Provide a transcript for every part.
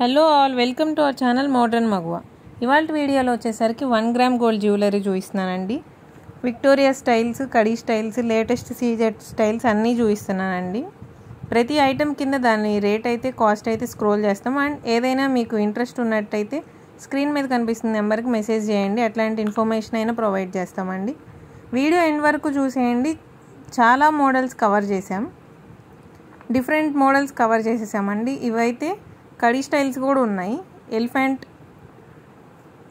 Hello all, welcome to our channel modern Maguva. ఇవాళ వీడియోలో వచ్చేసరికి 1 గ్రామ్ గోల్డ్ జ్యువెలరీ చూపిస్తున్నానండి. విక్టోరియా స్టైల్స్, కడీ స్టైల్స్, లేటెస్ట్ సీజెట్ స్టైల్స్ అన్నీ చూపిస్తున్నానండి. ప్రతి ఐటెం కింద దాని రేట్ అయితే కాస్ట్ అయితే స్క్రోల్ చేస్తాం. అండ్ ఏదైనా మీకు ఇంట్రెస్ట్ ఉన్నట్టయితే స్క్రీన్ మీద కనిపిస్తున్న నెంబర్కి మెసేజ్ చేయండి. అట్లాంటి ఇన్ఫర్మేషన్ అయినా ప్రొవైడ్ చేస్తామండి. వీడియో ఎండ్ వరకు చూసేయండి. చాలా మోడల్స్ కవర్ చేసాం, డిఫరెంట్ మోడల్స్ కవర్ చేసేసామండి. ఇవైతే కడీ స్టైల్స్ కూడా ఉన్నాయి. ఎలిఫెంట్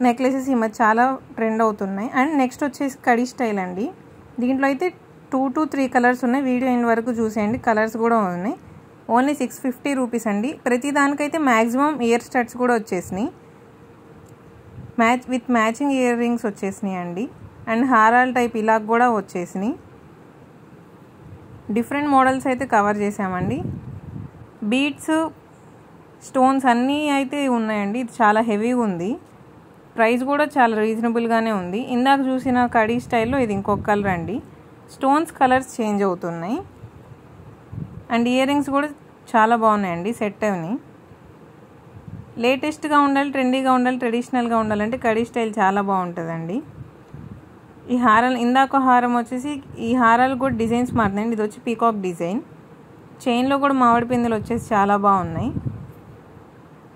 నెక్లెసెస్ ఈ మధ్య చాలా ట్రెండ్ అవుతున్నాయి. అండ్ నెక్స్ట్ వచ్చేసి కడీ స్టైల్ అండి. దీంట్లో అయితే 2 to 3 కలర్స్ ఉన్నాయి. వీడియో ఎండ్ వరకు చూసేయండి. కలర్స్ కూడా ఉన్నాయి. ఓన్లీ 650 రూపీస్ అండి. ప్రతి దానికైతే మ్యాక్సిమం ఇయర్ స్టడ్స్ కూడా వచ్చేసినాయి. విత్ మ్యాచింగ్ ఇయర్ రింగ్స్ వచ్చేసినాయి అండి. అండ్ హారాల్ టైప్ ఇలా కూడా వచ్చేసినాయి. డిఫరెంట్ మోడల్స్ అయితే కవర్ చేసామండి. బీడ్స్, స్టోన్స్ అన్నీ అయితే ఉన్నాయండి. ఇది చాలా హెవీగా ఉంది. ప్రైస్ కూడా చాలా రీజనబుల్గానే ఉంది. ఇందాక చూసిన కడీ స్టైల్లో ఇది ఇంకొక కలర్ అండి. స్టోన్స్ కలర్స్ చేంజ్ అవుతున్నాయి. అండ్ ఇయర్ రింగ్స్ కూడా చాలా బాగున్నాయండి. సెట్ అవని లేటెస్ట్గా ఉండాలి, ట్రెండీగా ఉండాలి, ట్రెడిషనల్గా ఉండాలంటే కడీ స్టైల్ చాలా బాగుంటుందండి. ఈ హారాలు, ఇందాక హారం వచ్చేసి ఈ హారాలు కూడా డిజైన్స్ మారుతున్నాయండి. ఇది వచ్చి పీకాక్ డిజైన్. చైన్లో కూడా మామిడి పిందెలు వచ్చేసి చాలా బాగున్నాయి.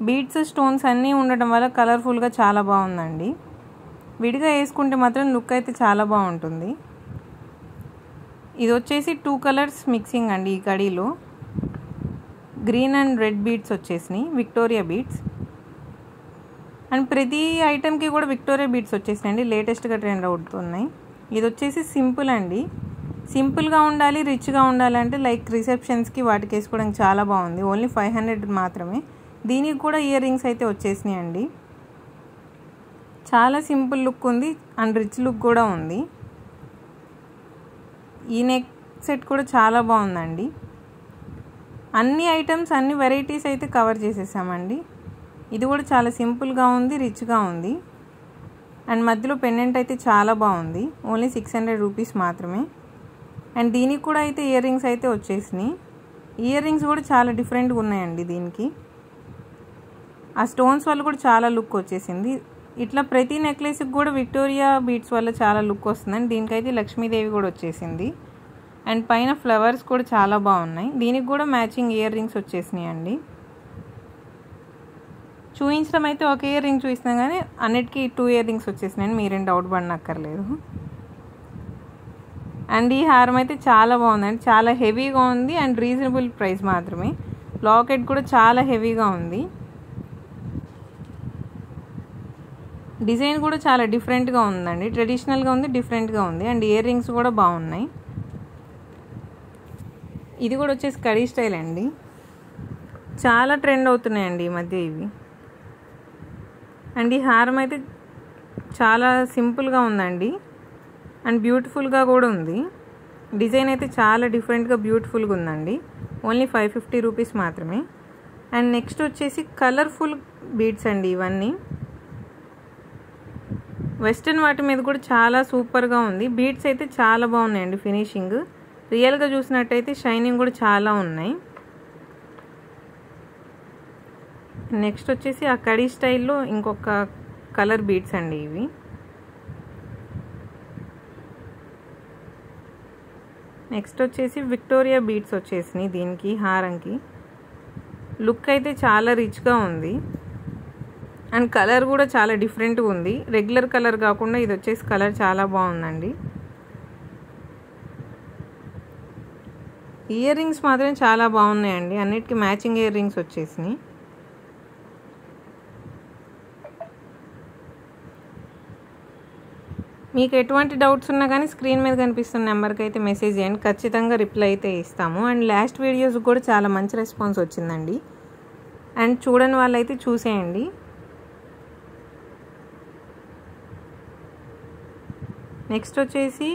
బీడ్స్, స్టోన్స్ అన్నీ ఉండటం వల్ల కలర్ఫుల్గా చాలా బాగుందండి. విడిగా వేసుకుంటే మాత్రం లుక్ అయితే చాలా బాగుంటుంది. ఇది వచ్చేసి 2 కలర్స్ మిక్సింగ్ అండి. ఈ కడీలో గ్రీన్ అండ్ రెడ్ బీడ్స్ వచ్చేసినాయి, విక్టోరియా బీడ్స్. అండ్ ప్రతి ఐటెంకి కూడా విక్టోరియా బీడ్స్ వచ్చేసినాయండి. లేటెస్ట్గా ట్రెండ్ అవుతున్నాయి. ఇది వచ్చేసి సింపుల్ అండి. సింపుల్గా ఉండాలి, రిచ్గా ఉండాలంటే లైక్ రిసెప్షన్స్కి వాటికి వేసుకోవడానికి చాలా బాగుంది. ఓన్లీ 500 మాత్రమే. దీనికి కూడా ఇయర్ రింగ్స్ అయితే వచ్చేసినాయి అండి. చాలా సింపుల్ లుక్ ఉంది అండ్ రిచ్ లుక్ కూడా ఉంది. ఈ నెక్ సెట్ కూడా చాలా బాగుందండి. అన్ని ఐటమ్స్, అన్ని వెరైటీస్ అయితే కవర్ చేసేసామండి. ఇది కూడా చాలా సింపుల్గా ఉంది, రిచ్గా ఉంది. అండ్ మధ్యలో పెండెంట్ అయితే చాలా బాగుంది. ఓన్లీ 600 రూపీస్ మాత్రమే. అండ్ దీనికి కూడా అయితే ఇయర్ రింగ్స్ అయితే వచ్చేసినాయి. ఇయర్ రింగ్స్ కూడా చాలా డిఫరెంట్గా ఉన్నాయండి. దీనికి ఆ స్టోన్స్ వల్ల కూడా చాలా లుక్ వచ్చేసింది. ఇట్లా ప్రతి నెక్లెస్కి కూడా విక్టోరియా బీడ్స్ వల్ల చాలా లుక్ వస్తుందండి. దీనికైతే లక్ష్మీదేవి కూడా వచ్చేసింది. అండ్ పైన ఫ్లవర్స్ కూడా చాలా బాగున్నాయి. దీనికి కూడా మ్యాచింగ్ ఇయర్ రింగ్స్ వచ్చేసినాయి అండి. చూపించడం అయితే ఒక ఇయర్ రింగ్ చూపిస్తున్నాం కానీ అన్నిటికీ 2 ఇయర్ రింగ్స్ వచ్చేసినాయండి. మీరేం డౌట్ పడనక్కర్లేదు. అండ్ ఈ హారం అయితే చాలా బాగుందండి. చాలా హెవీగా ఉంది అండ్ రీజనబుల్ ప్రైస్ మాత్రమే. లాకెట్ కూడా చాలా హెవీగా ఉంది. డిజైన్ కూడా చాలా డిఫరెంట్గా ఉందండి. ట్రెడిషనల్గా ఉంది, డిఫరెంట్గా ఉంది. అండ్ ఇయర్ రింగ్స్ కూడా బాగున్నాయి. ఇది కూడా వచ్చేసి కడీ స్టైల్ అండి. చాలా ట్రెండ్ అవుతున్నాయండి ఈ మధ్య ఇవి. అండ్ ఈ హారం అయితే చాలా సింపుల్గా ఉందండి. అండ్ బ్యూటిఫుల్గా కూడా ఉంది. డిజైన్ అయితే చాలా డిఫరెంట్గా బ్యూటిఫుల్గా ఉందండి. ఓన్లీ 550 రూపీస్ మాత్రమే. అండ్ నెక్స్ట్ వచ్చేసి కలర్ఫుల్ బీడ్స్ అండి. ఇవన్నీ వెస్ట్రన్ వాటి మీద కూడా చాలా సూపర్గా ఉంది. బీడ్స్ అయితే చాలా బాగున్నాయండి. ఫినిషింగ్ రియల్గా చూసినట్టయితే షైనింగ్ కూడా చాలా ఉన్నాయి. నెక్స్ట్ వచ్చేసి ఆ కడీ స్టైల్లో ఇంకొక కలర్ బీడ్స్ అండి. ఇవి నెక్స్ట్ వచ్చేసి విక్టోరియా బీడ్స్ వచ్చేసినాయి. దీనికి హారంకి లుక్ అయితే చాలా రిచ్గా ఉంది. అండ్ కలర్ కూడా చాలా డిఫరెంట్గా ఉంది. రెగ్యులర్ కలర్ కాకుండా ఇది వచ్చేసి కలర్ చాలా బాగుందండి. ఇయర్ రింగ్స్ మాత్రం చాలా బాగున్నాయండి. అన్నిటికీ మ్యాచింగ్ ఇయర్ రింగ్స్ వచ్చేసినాయి. మీకు ఎటువంటి డౌట్స్ ఉన్నా కానీ స్క్రీన్ మీద కనిపిస్తున్న నెంబర్కి అయితే మెసేజ్ చేయండి. ఖచ్చితంగా రిప్లై అయితే ఇస్తాము. అండ్ లాస్ట్ వీడియోస్ కూడా చాలా మంచి రెస్పాన్స్ వచ్చిందండి. అండ్ చూడని వాళ్ళైతే చూసేయండి. నెక్స్ట్ వచ్చేసి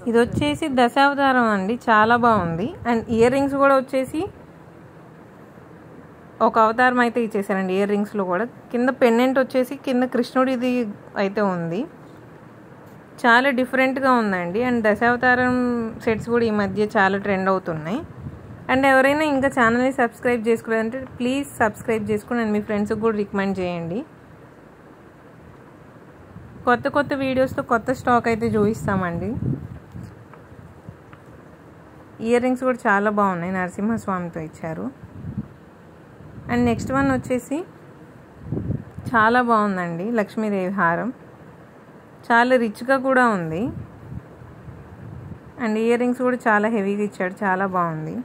ఇది వచ్చేసి దశావతారం అండి. చాలా బాగుంది. అండ్ ఇయర్ రింగ్స్ కూడా వచ్చేసి ఒక అవతారం అయితే ఇచ్చేసారండి. ఇయర్ రింగ్స్లో కూడా కింద పెండెంట్ వచ్చేసి కింద కృష్ణుడిది అయితే ఉంది. చాలా డిఫరెంట్గా ఉందండి. అండ్ దశావతారం సెట్స్ కూడా ఈ మధ్య చాలా ట్రెండ్ అవుతున్నాయి. అండ్ ఎవరైనా ఇంకా ఛానల్ని సబ్స్క్రైబ్ చేసుకోలేదంటే ప్లీజ్ సబ్స్క్రైబ్ చేసుకుని అండ్ మీ ఫ్రెండ్స్కి కూడా రికమెండ్ చేయండి. కొత్త కొత్త వీడియోస్తో కొత్త స్టాక్ అయితే చూపిస్తామండి. ఇయర్ రింగ్స్ కూడా చాలా బాగున్నాయి, నరసింహస్వామితో ఇచ్చారు. అండ్ నెక్స్ట్ వన్ వచ్చేసి చాలా బాగుందండి, లక్ష్మీదేవి హారం. చాలా రిచ్గా కూడా ఉంది. అండ్ ఇయర్ రింగ్స్ కూడా చాలా హెవీగా ఇచ్చాడు, చాలా బాగుంది.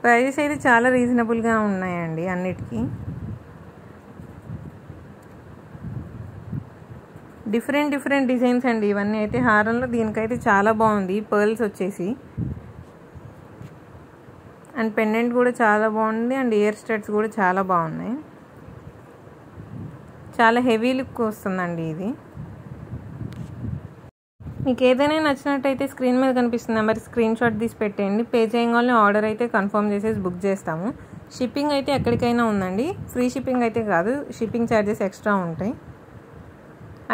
ప్రైజెస్ అయితే చాలా రీజనబుల్గా ఉన్నాయండి అన్నిటికీ. డిఫరెంట్ డిజైన్స్ అండి ఇవన్నీ అయితే. హారంలో దీనికైతే చాలా బాగుంది, పర్ల్స్ వచ్చేసి. అండ్ పెండెంట్ కూడా చాలా బాగుంది. అండ్ ఇయర్ స్టడ్స్ కూడా చాలా బాగున్నాయి. చాలా హెవీ లుక్ వస్తుందండి ఇది. మీకు ఏదైనా నచ్చినట్టయితే స్క్రీన్ మీద కనిపిస్తున్న నెంబర్కి స్క్రీన్ షాట్ తీసి పెట్టేయండి. పే చేయగానే ఆర్డర్ అయితే కన్ఫర్మ్ చేసేసి బుక్ చేస్తాము. షిప్పింగ్ అయితే ఎక్కడికైనా ఉందండి, ఫ్రీ షిప్పింగ్ అయితే కాదు, షిప్పింగ్ ఛార్జెస్ ఎక్స్ట్రా ఉంటాయి.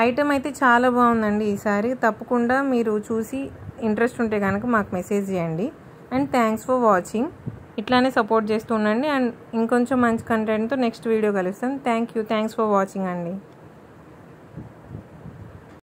ఐటమ్ అయితే చాలా బాగుందండి ఈసారి. తప్పకుండా మీరు చూసి ఇంట్రెస్ట్ ఉంటే కనుక మాకు మెసేజ్ చేయండి. And thanks for watching. ఇట్లానే సపోర్ట్ చేస్తూ ఉండండి. అండ్ ఇంకొంచెం మంచి కంటెంట్తో నెక్స్ట్ వీడియో కలుస్తాను. థ్యాంక్స్ ఫర్ వాచింగ్ అండి.